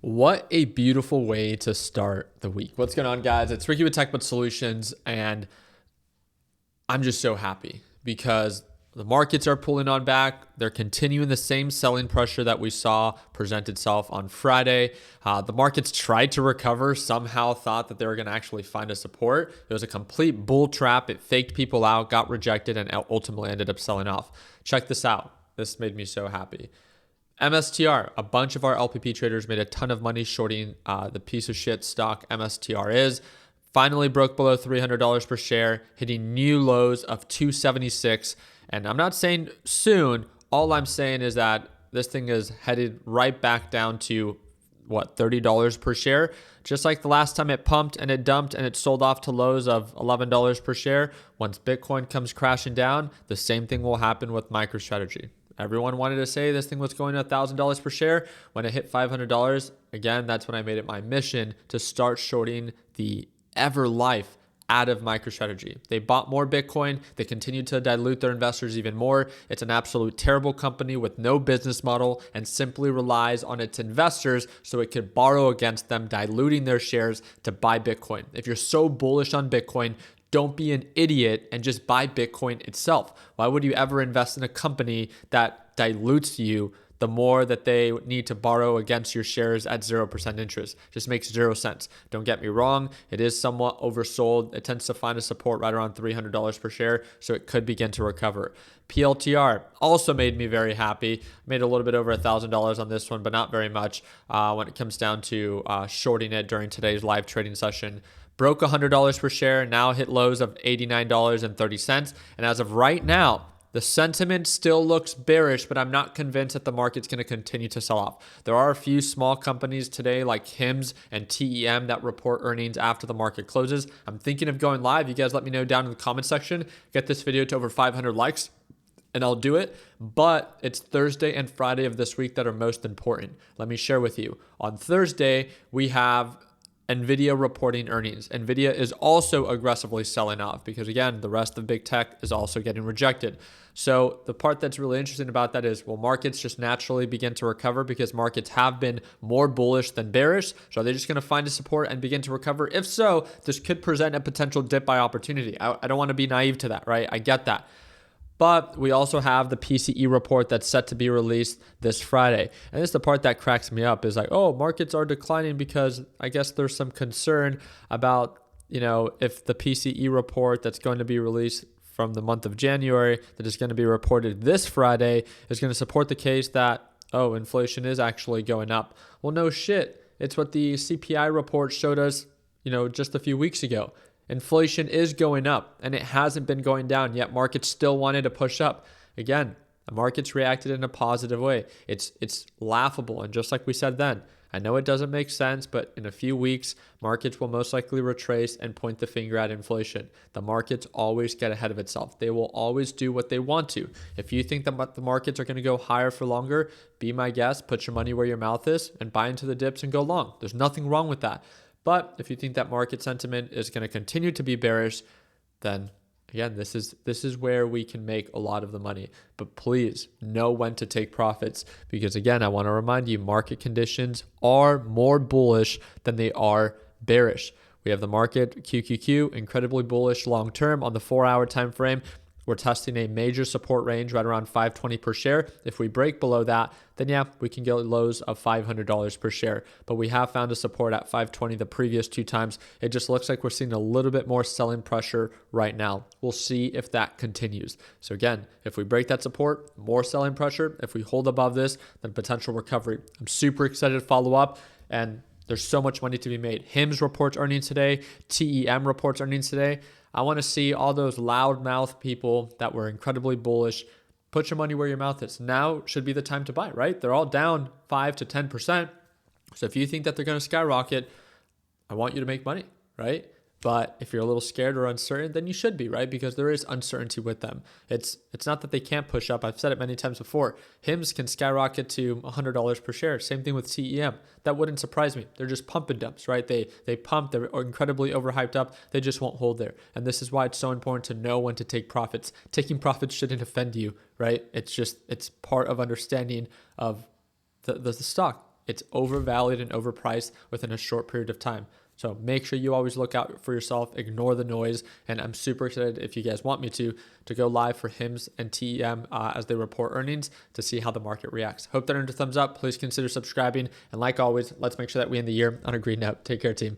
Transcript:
What a beautiful way to start the week. What's going on, guys? It's Ricky with TechBud Solutions, and I'm just so happy because the markets are pulling on back. They're continuing the same selling pressure that we saw present itself on Friday. The markets tried to recover, somehow thought that they were going to actually find a support. It was a complete bull trap. It faked people out, got rejected, and ultimately ended up selling off. Check this out. This made me so happy. MSTR, a bunch of our LPP traders made a ton of money shorting the piece of shit stock MSTR is. Finally broke below $300 per share, hitting new lows of 276. And I'm not saying soon. All I'm saying is that this thing is headed right back down to $30 per share. Just like the last time it pumped and it dumped and it sold off to lows of $11 per share. Once Bitcoin comes crashing down, the same thing will happen with MicroStrategy. Everyone wanted to say this thing was going to $1,000 per share. When it hit $500, again, that's when I made it my mission to start shorting the ever life out of MicroStrategy. They bought more Bitcoin. They continued to dilute their investors even more. It's an absolute terrible company with no business model and simply relies on its investors so it could borrow against them, diluting their shares to buy Bitcoin. If you're so bullish on Bitcoin, don't be an idiot and just buy Bitcoin itself. Why would you ever invest in a company that dilutes you the more that they need to borrow against your shares at 0% interest? Just makes zero sense. Don't get me wrong. It is somewhat oversold. It tends to find a support right around $300 per share, so it could begin to recover. PLTR also made me very happy. Made a little bit over $1,000 on this one, but not very much when it comes down to shorting it during today's live trading session. Broke $100 per share, now hit lows of $89.30. And as of right now, the sentiment still looks bearish, but I'm not convinced that the market's going to continue to sell off. There are a few small companies today like HIMS and TEM that report earnings after the market closes. I'm thinking of going live. You guys let me know down in the comment section. Get this video to over 500 likes and I'll do it. But it's Thursday and Friday of this week that are most important. Let me share with you. On Thursday, we have Nvidia reporting earnings. Nvidia is also aggressively selling off because, again, the rest of big tech is also getting rejected. So the part that's really interesting about that is, will markets just naturally begin to recover because markets have been more bullish than bearish? So are they just going to find a support and begin to recover? If so, this could present a potential dip by opportunity. I don't want to be naive to that, right? I get that. But we also have the PCE report that's set to be released this Friday. And this is the part that cracks me up is like, oh, markets are declining because I guess there's some concern about, if the PCE report that's going to be released from the month of January that is going to be reported this Friday is going to support the case that, oh, inflation is actually going up. Well, no shit. It's what the CPI report showed us, just a few weeks ago. Inflation is going up and it hasn't been going down, yet markets still wanted to push up. Again, the markets reacted in a positive way. It's laughable. And just like we said then, I know it doesn't make sense, but in a few weeks, markets will most likely retrace and point the finger at inflation. The markets always get ahead of itself. They will always do what they want to. If you think that the markets are going to go higher for longer, be my guest, put your money where your mouth is and buy into the dips and go long. There's nothing wrong with that. But if you think that market sentiment is going to continue to be bearish, then again, this is where we can make a lot of the money. But please know when to take profits because, again, I want to remind you, market conditions are more bullish than they are bearish. We have the market QQQ, incredibly bullish long term on the 4-hour time frame. We're testing a major support range right around $520 per share. If we break below that, then yeah, we can get lows of $500 per share. But we have found a support at $520 the previous two times. It just looks like we're seeing a little bit more selling pressure right now. We'll see if that continues. So again, if we break that support, more selling pressure. If we hold above this, then potential recovery. I'm super excited to follow up, and there's so much money to be made. HIMS reports earnings today. TEM reports earnings today. I want to see all those loudmouth people that were incredibly bullish. Put your money where your mouth is. Now should be the time to buy, right? They're all down 5 to 10%. So if you think that they're going to skyrocket, I want you to make money, right? But if you're a little scared or uncertain, then you should be, right? Because there is uncertainty with them. It's not that they can't push up. I've said it many times before. HIMS can skyrocket to $100 per share. Same thing with TEM. That wouldn't surprise me. They're just pump and dumps, right? They pump. They're incredibly overhyped up. They just won't hold there. And this is why it's so important to know when to take profits. Taking profits shouldn't offend you, right? It's part of understanding of the stock. It's overvalued and overpriced within a short period of time. So make sure you always look out for yourself, ignore the noise. And I'm super excited, if you guys want me to go live for HIMS and TEM as they report earnings to see how the market reacts. Hope that earned a thumbs up. Please consider subscribing. And like always, let's make sure that we end the year on a green note. Take care, team.